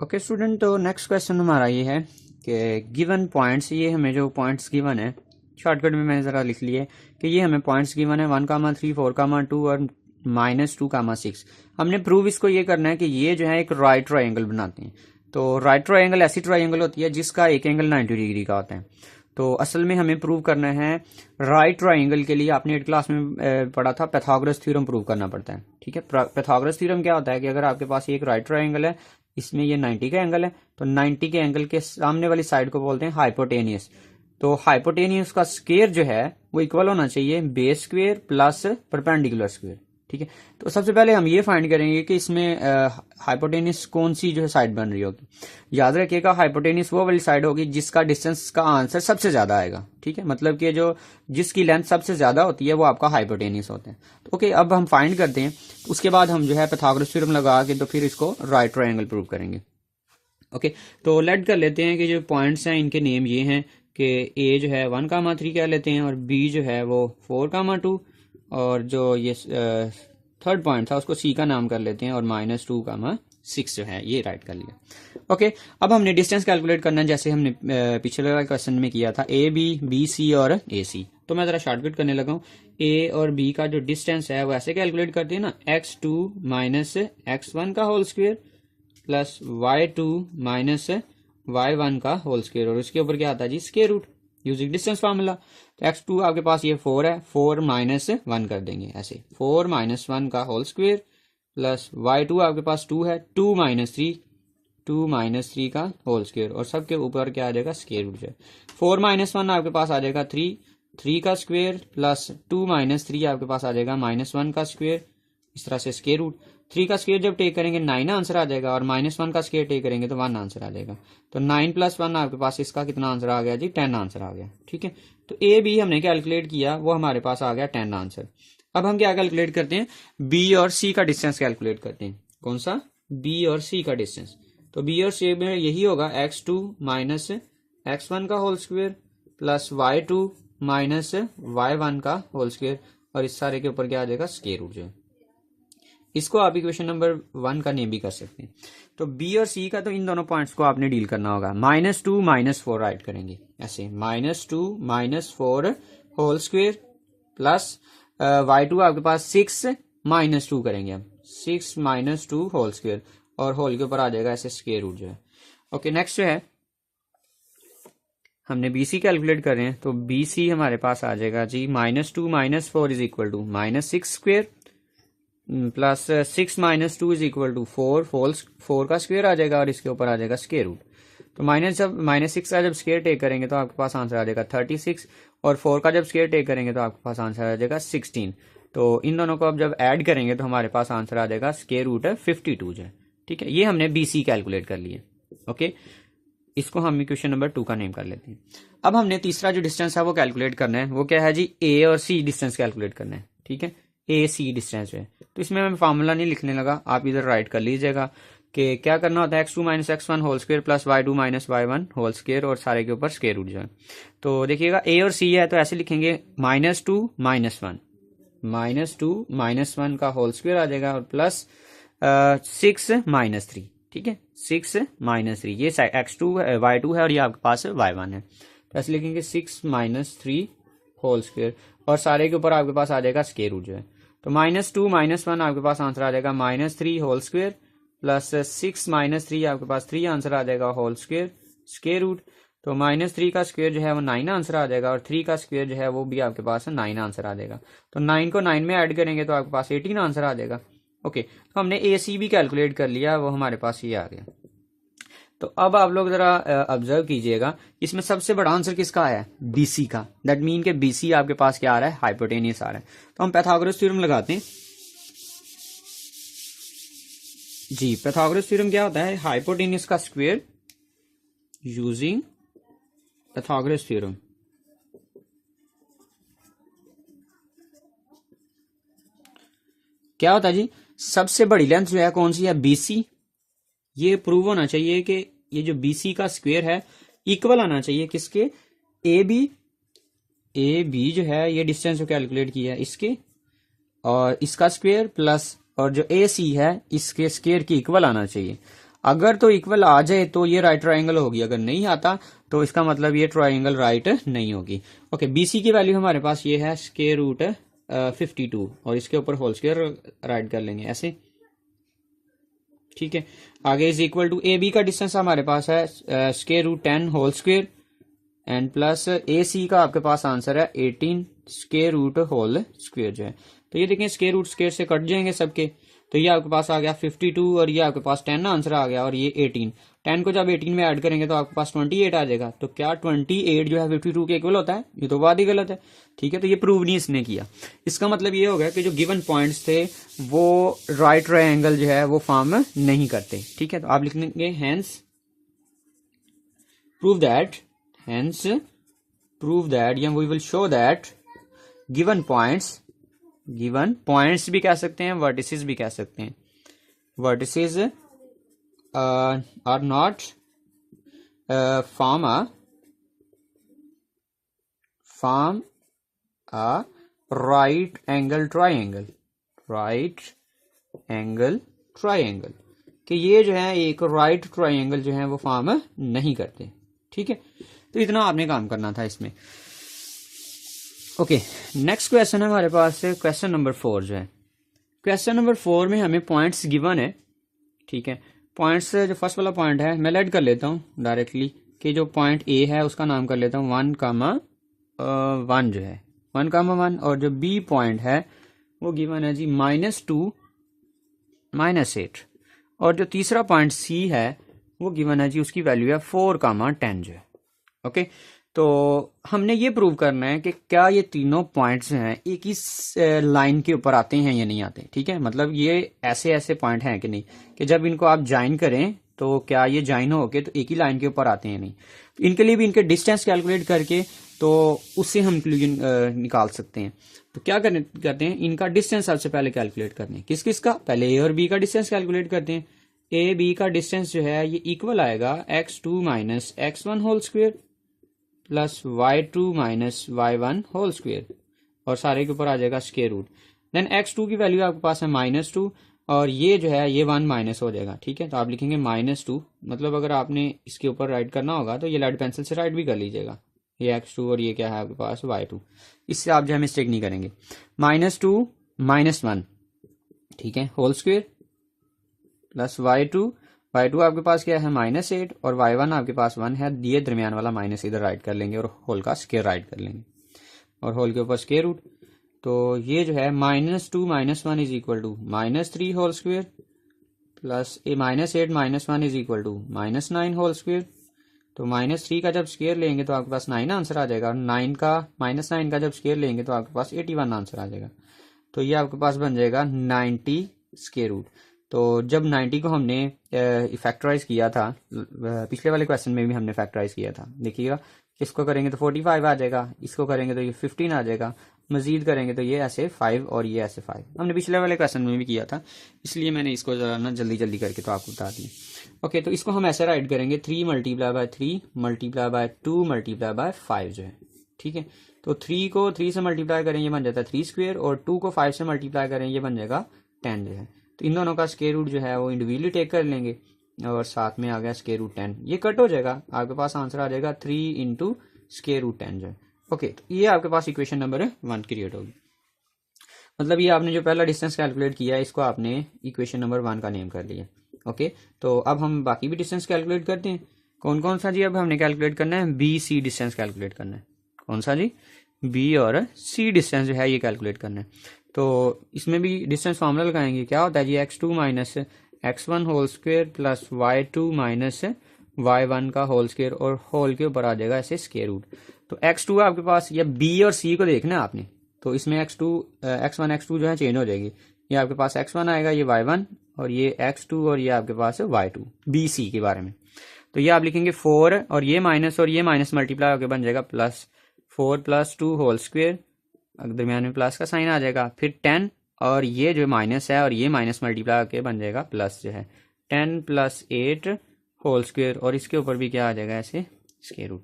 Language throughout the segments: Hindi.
ओके स्टूडेंट, तो नेक्स्ट क्वेश्चन हमारा ये है कि गिवन पॉइंट्स, ये हमें जो पॉइंट्स गिवन है शॉर्टकट में मैंने ज़रा लिख लिए कि ये हमें पॉइंट्स गिवन है 1,3, 4,2 और -2,6। हमने प्रूव इसको ये करना है कि ये जो है एक राइट ट्रायंगल बनाते हैं। तो राइट ट्रायंगल ऐसी ट्रायंगल होती है जिसका एक एंगल 90 डिग्री का होता है। तो असल में हमें प्रूव करना है राइट ट्रायंगल के लिए, आपने 8 क्लास में पढ़ा था पाइथागोरस थ्योरम प्रूव करना पड़ता है। ठीक है, पाइथागोरस थ्योरम क्या होता है कि अगर आपके पास एक राइट ट्रायंगल है, इसमें ये 90 का एंगल है, तो 90 के एंगल के सामने वाली साइड को बोलते हैं हाइपोटेनियस। तो हाइपोटेनियस का स्क्वायर जो है वो इक्वल होना चाहिए base square plus perpendicular square. ठीक है, तो सबसे पहले हम ये फाइंड करेंगे कि इसमें हाइपोटेनियस कौन सी जो है साइड बन रही होगी। याद रखिएगा, हाइपोटेनियस वो वाली साइड होगी जिसका डिस्टेंस का आंसर सबसे ज्यादा आएगा। ठीक है, मतलब कि जो जिसकी लेंथ सबसे ज्यादा होती है वो आपका हाइपोटेनियस होता है। तो ओके, अब हम फाइंड करते हैं, उसके बाद हम जो है पाइथागोरस थ्योरम लगा के तो फिर इसको राइट ट्रायंगल प्रूव करेंगे। ओके, तो लेट कर लेते हैं कि जो पॉइंट्स हैं इनके नेम ये हैं कि ए जो है 1,3 कह लेते हैं और बी जो है वो 4,2 और जो ये थर्ड पॉइंट था उसको सी का नाम कर लेते हैं और -2,6 जो है ये राइट कर लिया। ओके, अब हमने डिस्टेंस कैलकुलेट करना है जैसे हमने पिछले वाले क्वेश्चन में किया था, ए बी सी और ए सी। तो मैं जरा शॉर्टकट करने लगा हूँ। ए और बी का जो डिस्टेंस है वो ऐसे कैलकुलेट करते हैं ना, x2 माइनस x1 का whole square plus y2 minus y1 का होल स्क्वायर, और उसके ऊपर क्या आता है जी, square root using distance formula. तो x2 आपके पास ये 4 है, 4 माइनस 1 कर देंगे ऐसे, 4 माइनस 1 का होल स्क्वायर प्लस y2 आपके पास 2 है, 2 माइनस 3 का होल स्क्वायर, और सबके ऊपर क्या आ जाएगा, स्क्वायर रूट है। 4 माइनस 1 आपके पास आ जाएगा 3 का स्क्वायर प्लस 2 माइनस 3 आपके पास आ जाएगा -1 का स्क्वायर, इस तरह से स्क्वायर रूट। 3 का स्क्वायर जब टेक करेंगे 9 आंसर आ जाएगा, और -1 का स्क्वायर टेक करेंगे तो 1 आंसर आ जाएगा। तो 9 + 1 आपके पास इसका कितना आंसर आ गया जी, 10 आंसर आ गया। ठीक है, तो ए बी हमने कैलकुलेट किया, वो हमारे पास आ गया 10 आंसर। अब हम क्या कैलकुलेट करते हैं, बी और सी का डिस्टेंस कैलकुलेट करते हैं। कौन सा, बी और सी का डिस्टेंस। तो बी और सी में यही होगा x2 माइनस x1 का whole square plus y2 minus y1 का होल स्क्वायर, और इस सारे के ऊपर क्या आ जाएगा, स्क्वायर रूट जो है। इसको आप इक्वेशन नंबर 1 का नेम भी कर सकते हैं। तो बी और सी का तो इन दोनों पॉइंट्स को आपने डील करना होगा। -2 -4 राइट करेंगे ऐसे, -2 -4 होल स्क्वायर प्लस y2 आपके पास 6 -2 करेंगे हम, 6 - 2 होल स्क्वायर, और होल के ऊपर आ जाएगा ऐसे स्क्वायर रूट जो है। ओके, नेक्स्ट जो है हमने BC कैलकुलेट कर रहे हैं, तो BC हमारे पास आ जाएगा जी -2 -4 is equal to -6 square plus 6 - 2 is equal to 4 का स्क्वायर आ जाएगा, और इसके ऊपर आ जाएगा स्क्वायर रूट। तो -6 का जब स्क्वायर टेक करेंगे तो आपके पास आंसर आ जाएगा 36, और 4 का जब स्क्वायर टेक करेंगे तो आपके पास आंसर आ जाएगा 16। तो इन दोनों को अब जब ऐड करेंगे तो हमारे पास आंसर आ जाएगा स्क्वायर रूट 52 जो है। ठीक है, ये हमने BC कैलकुलेट कर लिया। ओके, इसको हम इक्वेशन नंबर 2 का नेम कर लेते हैं। अब हमने तीसरा जो डिस्टेंस है वो कैलकुलेट करना है, वो क्या है जी, A और C डिस्टेंस कैलकुलेट करना है। ठीक है, AC डिस्टेंस है, तो इसमें मैं फार्मूला नहीं लिखने लगा, आप इधर राइट कर लीजिएगा कि क्या करना होता है, x2 - x1 whole square plus y2 - y1 whole square, और सारे के ऊपर स्क्वायर रूट जो है। तो देखिएगा A और C है तो ऐसे लिखेंगे -2 - 1 का होल स्क्वायर आ जाएगा, और प्लस 6 - 3। ठीक है, 6 - 3, ये x2 y2 है और ये आपके पास y1 है, तो ऐसे लिखेंगे 6 - 3 होल स्क्वायर, और सारे के ऊपर आपके पास आ जाएगा स्क्वायर रूट जो है। तो -2 - 1 आपके पास आंसर आ जाएगा -3 होल स्क्वायर प्लस 6 - 3 आपके पास 3 आंसर आ जाएगा होल स्क्वायर, स्क्वायर रूट। तो -3 का स्क्वायर जो है वो 9 आंसर आ जाएगा, और 3 का स्क्वायर जो है वो भी आपके पास 9 आंसर आ जाएगा। तो 9 को 9 में ऐड करेंगे तो आपके पास 18 आंसर आ जाएगा। ओके, तो हमने AC भी कैलकुलेट कर लिया, वो हमारे पास ये आ गया। तो अब आप लोग जरा ऑब्जर्व कीजिएगा, इसमें सबसे बड़ा आंसर किसका आया है, BC का। दैट मीन के BC आपके पास क्या आ रहा है, हाइपोटेनियस आ रहा है। तो हम पाइथागोरस थ्योरम लगाते हैं जी। पाइथागोरस थ्योरम क्या होता है, हाइपोटेनियस का स्क्वायर यूजिंग पाइथागोरस थ्योरम। क्या होता है जी, सबसे बड़ी लेंथ जो है कौन सी है, BC। ये प्रूव होना चाहिए कि ये जो BC का स्क्वायर है इक्वल आना चाहिए किसके, AB जो है ये डिस्टेंस जो कैलकुलेट किया है इसके, और इसका स्क्वायर प्लस, और जो AC है इसके स्क्वायर की इक्वल आना चाहिए। अगर तो इक्वल आ जाए तो ये राइट ट्राइंगल होगी, अगर नहीं आता तो इसका मतलब ये ट्राइंगल राइट नहीं होगी। ओके, BC की वैल्यू हमारे पास ये है स्क्वायर रूट 52 और इसके ऊपर होल स्क्वायर राइट कर लेंगे ऐसे, ठीक है। आगे इज इक्वल टू AB का डिस्टेंस हमारे पास है square root 10 whole square and plus AC का आपके पास आंसर है 18 स्क्वायर रूट होल स्क्वायर जो है। तो ये देखें स्क्वायर रूट स्क्वायर से कट जाएंगे सबके, तो ये आपके पास आ गया 52 और ये आपके पास 10 आंसर आ गया और ये 18। 10 को जब 18 में ऐड करेंगे तो आपके पास 28 आ जाएगा। तो क्या 28 जो है 52 के इक्वल होता है? ये तो बात ही गलत है, ठीक है। तो ये प्रूव नहीं इसने किया। इसका मतलब ये हो गया कि जो गिवन पॉइंट्स थे वो राइट ट्रायंगल जो है वो फॉर्म नहीं करते, ठीक है। तो आप लिखेंगे हैंस प्रूव दैट या we will show that given points भी कह सकते हैं, वर्टिसेस भी कह सकते हैं। Vertices are not form a right angle triangle कि ये जो है एक राइट ट्रायंगल जो है वो फॉर्म नहीं करते, ठीक है। तो इतना आपने काम करना था इसमें। ओके, नेक्स्ट क्वेश्चन है हमारे पास क्वेश्चन नंबर 4 जो है। क्वेश्चन नंबर 4 में हमें पॉइंट्स गिवन है, ठीक है। पॉइंट्स जो फर्स्ट वाला पॉइंट है मैं लेट कर लेता हूँ डायरेक्टली कि जो पॉइंट A है उसका नाम कर लेता हूँ 1,1 जो है 1,1 और जो B पॉइंट है वो गिवन है जी -2 -8 और जो तीसरा पॉइंट C है वो गिवन है जी उसकी वैल्यू है 4,10 जो है। ओके, तो हमने ये प्रूव करना है कि क्या ये तीनों पॉइंट्स हैं एक ही लाइन के ऊपर आते हैं या नहीं आते, ठीक है। मतलब ये ऐसे पॉइंट हैं कि नहीं कि जब इनको आप ज्वाइन करें तो क्या ये ज्वाइन होके तो एक ही लाइन के ऊपर आते हैं नहीं। तो इनके लिए भी इनके डिस्टेंस कैलकुलेट करके तो उससे हम कंक्लूजन निकाल सकते हैं। तो क्या करते हैं, इनका डिस्टेंस सबसे पहले कैलकुलेट करते हैं। किस किस का? पहले A और B का डिस्टेंस कैलकुलेट करते हैं। A B का डिस्टेंस जो है ये इक्वल आएगा x2 minus x1 whole square plus y2 minus y1 whole square और सारे के ऊपर आ जाएगा स्क्वायर रूट। देन x2 की वैल्यू आपके पास है -2 और ये जो है ये 1 माइनस हो जाएगा, ठीक है। तो आप लिखेंगे -2, मतलब अगर आपने इसके ऊपर राइट करना होगा तो ये लेड पेंसिल से राइट भी कर लीजिएगा। ये x2 और ये क्या है आपके पास y2, इससे आप जो है मिस्टेक नहीं करेंगे। -2 -1, ठीक है, होल स्क्वायर प्लस y2 आपके पास क्या है -8 और y1 आपके पास 1 है। दिए दरमियान वाला माइनस इधर राइट कर लेंगे और होल का स्क्वायर राइट कर लेंगे और होल के ऊपर स्क्वायर रूट। तो ये जो है -2 -1 is equal to -3 whole square plus -8 -1 is equal to -9 whole square. तो -3 का जब स्क्वायर लेंगे तो आपके पास 9 आंसर आ जाएगा और -9 का जब स्क्वायर लेंगे तो आपके पास 81 आंसर आ जाएगा। तो ये आपके पास बन जाएगा 90 स्क्वायर रूट। तो जब 90 को हमने फैक्टराइज किया था, पिछले वाले क्वेश्चन में भी हमने फैक्टराइज किया था, देखिएगा इसको करेंगे तो 45 आ जाएगा, इसको करेंगे तो ये 15 आ जाएगा, मजीद करेंगे तो ये ऐसे 5 और ये ऐसे 5। हमने पिछले वाले क्वेश्चन में भी किया था, इसलिए मैंने इसको जरा ना जल्दी करके तो आपको बता दी। ओके, तो इसको हम ऐसे राइट करेंगे 3 × 3 × 2 × 5 जो है, ठीक है। तो 3 को 3 से मल्टीप्लाई करें ये बन जाता है 3 स्क्वायर और 2 को 5 से मल्टीप्लाई करें ये बन जाएगा 10 जो है। तो इन दोनों का स्क्वायर रूट जो है वो इंडिविजुअली टेक कर लेंगे और साथ में आ गया स्क्वायर रूट 10, ये कट हो जाएगा, आपके पास आंसर आ जाएगा 3 × स्क्वायर रूट 10 जो है। ओके, तो ये आपके पास इक्वेशन नंबर 1 क्रिएट होगी। मतलब ये आपने जो पहला डिस्टेंस कैलकुलेट किया है इसको आपने इक्वेशन नंबर 1 का नेम कर लिया। ओके, तो अब हम बाकी भी डिस्टेंस कैलकुलेट करते हैं। कौन कौन सा जी? अब हमने कैलकुलेट करना है BC डिस्टेंस कैलकुलेट करना है। कौन सा जी? B और C डिस्टेंस जो है ये कैलकुलेट करना है। तो इसमें भी डिस्टेंस फॉर्मूला लगाएंगे। क्या होता है जी? x2 minus x1 whole square plus y2 minus y1 का होल स्क्वायर और होल के ऊपर आ जाएगा ऐसे स्क्वायर रूट। तो x2 आपके पास, या B और C को देखना है आपने, तो इसमें x1 x2 जो है चेंज हो जाएगी। ये आपके पास x1 आएगा, ये y1 और ये x2 और ये आपके पास y2 BC के बारे में। तो ये आप लिखेंगे 4 और ये माइनस मल्टीप्लाई होकर बन जाएगा प्लस 4 + 2 होल स्क्वायर, दरमियान में प्लस का साइन आ जाएगा, फिर 10 और ये जो माइनस है और ये माइनस मल्टीप्लाई होकर बन जाएगा प्लस जो है 10 + 8 होल स्क्वायर और इसके ऊपर भी क्या आ जाएगा ऐसे square root.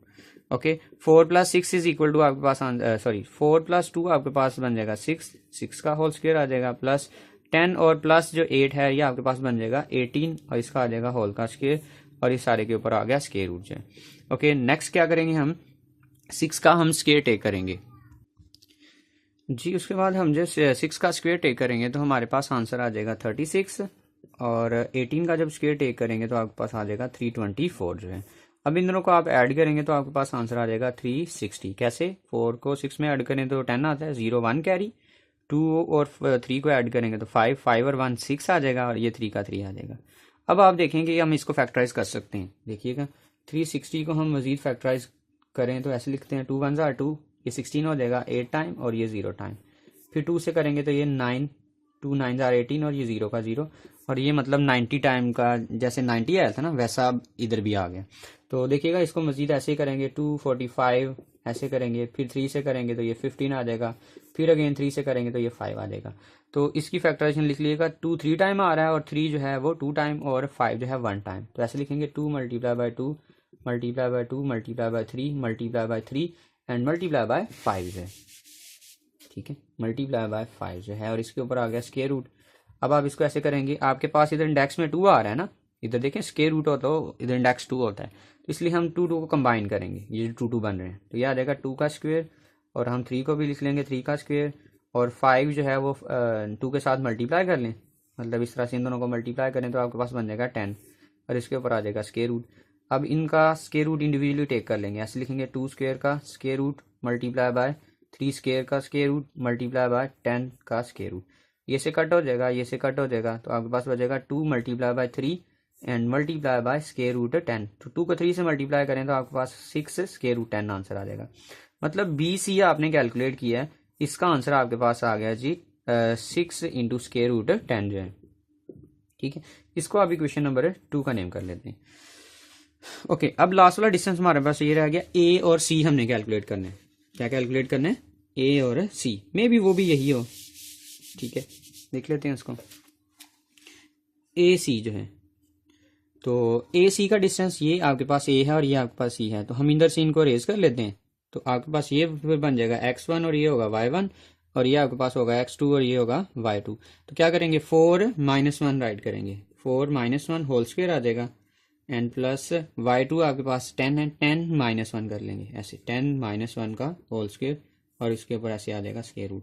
Okay, 4 + 6 is equal to आपके पास 4 + 2 आपके पास बन जाएगा 6 का होल स्क्वायर आ जाएगा प्लस 10 और प्लस जो 8 है ये आपके पास बन जाएगा 18 और इसका आ जाएगा होल का स्क्वायर और इस सारे के ऊपर आ गया स्क्वायर रूट जो है। ओके, नेक्स्ट क्या करेंगे हम 6 का हम स्क्वायर टेक करेंगे जी। उसके बाद हम जो 6 का स्क्वायर टेक करेंगे तो हमारे पास आंसर आ जाएगा 36 और 18 का जब स्क्वायर टेक करेंगे तो आपके पास आ जाएगा 324 जो है। अब इन दोनों को आप ऐड करेंगे तो आपके पास आंसर आ जाएगा 360। कैसे? 4 को 6 में ऐड करें तो 10 आता है, 0 1 कैरी, 2 और 3 को ऐड करेंगे तो 5 5 और 1 6 आ जाएगा और ये 3 का 3 आ जाएगा। अब आप देखेंगे कि हम इसको फैक्टराइज कर सकते हैं। देखिएगा 360 को हम मजीद फैक्टराइज करें तो ऐसे लिखते हैं 2 1 ज़ा 2, ये 16 हो जाएगा 8 टाइम और ये 0 टाइम। फिर 2 से करेंगे तो ये 9, 2 9 ज़ा 18 और ये 0 का 0 और ये मतलब 90 टाइम का, जैसे 90 आया था ना वैसा इधर भी आ गया। तो देखिएगा इसको मजीद ऐसे ही करेंगे 245 ऐसे करेंगे, फिर 3 से करेंगे तो ये 15 आ जाएगा, फिर अगेन 3 से करेंगे तो ये 5 आ जाएगा। तो इसकी फैक्टराइजेशन लिख लीजिएगा 2 3 टाइम आ रहा है और 3 जो है वो 2 टाइम और 5 जो है 1 टाइम। तो ऐसे लिखेंगे 2 multiply bye 2 multiply bye 2 multiply by 3 multiply by 3 and multiply bye 5 जो है, ठीक है, मल्टीप्लाई बाय 5 जो है और इसके ऊपर आ गया स्क्वायर रूट। अब आप इसको ऐसे करेंगे, आपके पास इधर इंडेक्स में 2 आ रहा है ना, इधर देखें स्क्वायर रूट होता है इधर इंडेक्स 2 होता है, तो इसलिए हम 2 2 को कंबाइन करेंगे, ये 2 2 बन रहे हैं तो ये आ जाएगा 2 का स्क्वायर और हम 3 को भी लिख लेंगे 3 का स्क्वायर और 5 जो है वो 2 के साथ मल्टीप्लाई कर लें, मतलब इस तरह से इन दोनों को मल्टीप्लाई करें तो आपके पास बन जाएगा 10 और इसके ऊपर आ जाएगा स्क्वायर रूट। अब इनका स्क्वायर रूट इंडिविजुअली टेक कर लेंगे, ऐसे लिखेंगे 2 स्क्वायर का square root multiply by 3 square का स्क्वायर रूट मल्टीप्लाई बाय 10 का स्क्वायर रूट। ये से कट हो जाएगा, ये से कट हो जाएगा तो आपके पास बचेगा 2 multiply by 3 and multiply by square root 10। तो 2 को 3 से मल्टीप्लाई करें तो आपके पास 6 स्क्वायर रूट 10 आंसर आ जाएगा। मतलब BC आपने कैलकुलेट किया है, इसका आंसर आपके पास आ गया जी 6 इंटू स्क्वायर रूट 10 जो है, ठीक है। इसको अभी क्वेश्चन नंबर 2 का नेम कर लेते हैं। ओके, अब लास्ट वाला डिस्टेंस हमारे पास ये रह गया A और C हमने कैलकुलेट करना है। क्या कैलकुलेट करना है? A और C, मे भी वो भी यही हो, ठीक है, देख लेते हैं उसको। AC जो है तो AC का डिस्टेंस ये आपके पास A है और ये आपके पास C है, तो हम इधर से इनको रेज कर लेते हैं तो आपके पास ये फिर बन जाएगा x1 और ये होगा y1 और ये आपके पास होगा x2 और ये होगा y2। तो क्या करेंगे 4 - 1 राइट करेंगे, 4 - 1 होल स्क्वायर आ जाएगा एंड प्लस y2 आपके पास 10 है, 10 - 1 कर लेंगे ऐसे, 10 - 1 का होल स्क्वायर और इसके ऊपर ऐसे आ जाएगा स्क्वायर रूट।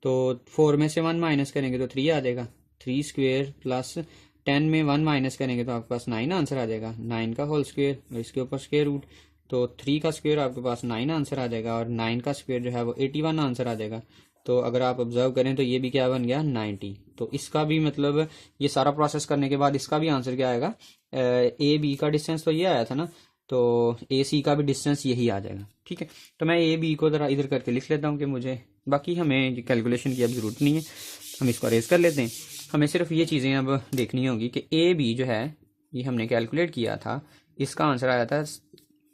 तो 4 में से 1 माइनस करेंगे तो 3 आ जाएगा, 3 स्क्वायर प्लस 10 में 1 माइनस करेंगे तो आपके पास 9 आंसर आ जाएगा, 9 का होल स्क्वायर और इसके ऊपर स्क्वायर रूट। तो 3 का स्क्वायर आपके पास 9 आंसर आ जाएगा और 9 का स्क्वायर जो है वो 81 आंसर आ जाएगा। तो अगर आप ऑब्जर्व करें तो ये भी क्या बन गया 90। तो इसका भी मतलब ये सारा प्रोसेस करने के बाद इसका भी आंसर क्या आएगा, AB का डिस्टेंस तो ये आया था ना, तो AC का भी डिस्टेंस यही आ जाएगा, ठीक है। तो मैं AB को ज़रा इधर करके लिख लेता हूँ कि मुझे, बाकी हमें कैलकुलेशन की अब ज़रूरत नहीं है, हम इसको अरेज कर लेते हैं। हमें सिर्फ ये चीज़ें अब देखनी होगी कि AB जो है ये हमने कैलकुलेट किया था, इसका आंसर आया था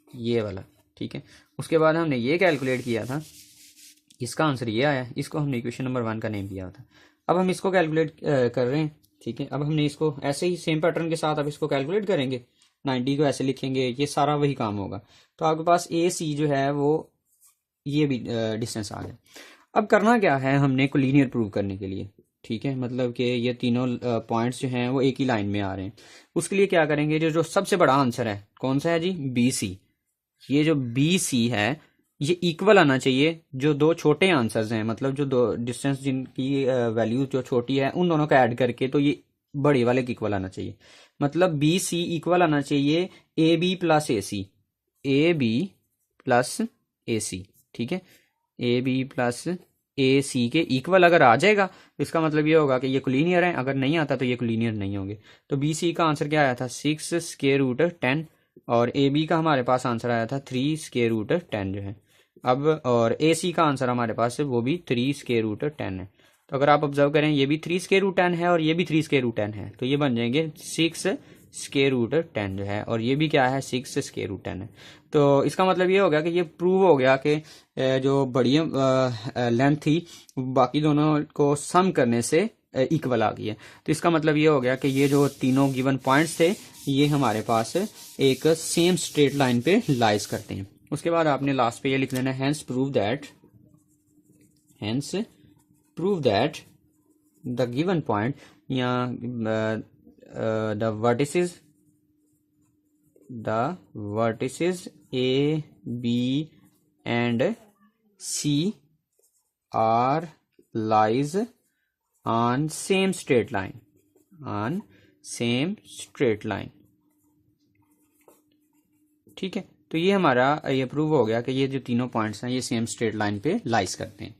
ये वाला, ठीक है। उसके बाद हमने ये कैलकुलेट किया था, इसका आंसर ये आया, इसको हमने इक्वेशन नंबर 1 का नेम दिया था। अब हम इसको कैलकुलेट कर रहे हैं, ठीक है। अब हमने इसको ऐसे ही सेम पैटर्न के साथ अब इसको कैलकुलेट करेंगे, 90 को ऐसे लिखेंगे, ये सारा वही काम होगा। तो आपके पास AC जो है वो ये भी डिस्टेंस आ गया। अब करना क्या है हमने कोलिनियर प्रूव करने के लिए, ठीक है, मतलब कि ये तीनों पॉइंट्स जो हैं वो एक ही लाइन में आ रहे हैं। उसके लिए क्या करेंगे, जो सबसे बड़ा आंसर है कौन सा है जी, BC। ये जो BC है ये इक्वल आना चाहिए जो दो छोटे आंसर्स हैं, मतलब जो दो डिस्टेंस जिनकी वैल्यू जो छोटी है उन दोनों का ऐड करके तो ये बड़े वाले के इक्वल आना चाहिए। मतलब BC इक्वल आना चाहिए AB plus AC, AB plus AC, ठीक है, AB प्लस AC के इक्वल अगर आ जाएगा तो इसका मतलब ये होगा कि ये कोलिनियर है, अगर नहीं आता तो ये कोलिनियर नहीं होंगे। तो BC का आंसर क्या आया था 6 स्क्वायर रूट 10 और AB का हमारे पास आंसर आया था 3 स्क्वायर रूट 10 जो है। अब और AC का आंसर हमारे पास है वो भी 3 स्क्वायर रूट 10 है। तो अगर आप ऑब्जर्व करें ये भी 3 स्क्वायर रूट 10 है और ये भी 3 स्क्वायर रूट 10 है, तो ये बन जाएंगे 6 स्क्वायर रूट 10 जो है, और ये भी क्या है 6 स्क्वायर रूट 10 है। तो इसका मतलब ये हो गया कि ये प्रूव हो गया कि जो बड़ी लेंथ थी बाकी दोनों को सम करने से इक्वल आ गई है। तो इसका मतलब ये हो गया कि ये जो तीनों गिवन पॉइंट्स थे ये हमारे पास एक सेम स्ट्रेट लाइन पे लाइज करते हैं। उसके बाद आपने लास्ट पे ये लिख लेना, hence prove that the given point या the vertices A, B and C are lies on same straight line, ठीक है। तो ये हमारा ये प्रूव हो गया कि ये जो तीनों पॉइंट्स हैं ये सेम स्ट्रेट लाइन पे लाइज करते हैं।